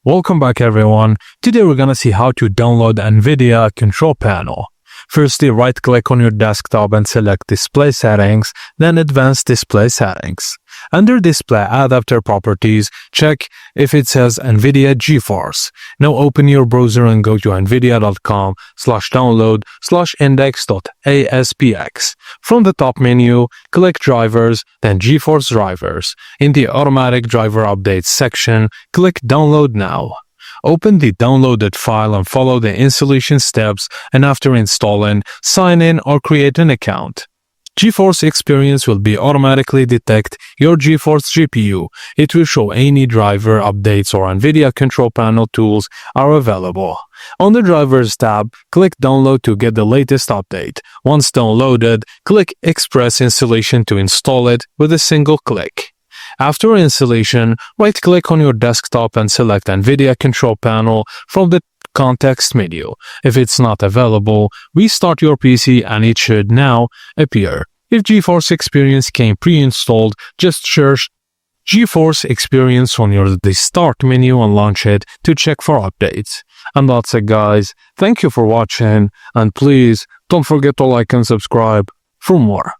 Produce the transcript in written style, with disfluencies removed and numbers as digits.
Welcome back everyone. Today we're gonna see how to download NVIDIA control panel. Firstly, right-click on your desktop and select Display Settings, then Advanced Display Settings. Under Display Adapter Properties, check if it says NVIDIA GeForce. Now open your browser and go to nvidia.com/download/index.aspx. From the top menu, click Drivers, then GeForce Drivers. In the Automatic Driver Updates section, click Download Now. Open the downloaded file and follow the installation steps, and after installing, sign in or create an account. GeForce Experience will automatically detect your GeForce GPU. It will show any driver updates or NVIDIA control panel tools are available. On the Drivers tab, click Download to get the latest update. Once downloaded, click Express Installation to install it with a single click. After installation, right-click on your desktop and select NVIDIA Control Panel from the context menu. If it's not available, restart your PC and it should now appear. If GeForce Experience came pre-installed, just search GeForce Experience on the Start menu and launch it to check for updates. And that's it guys. Thank you for watching, and please don't forget to like and subscribe for more.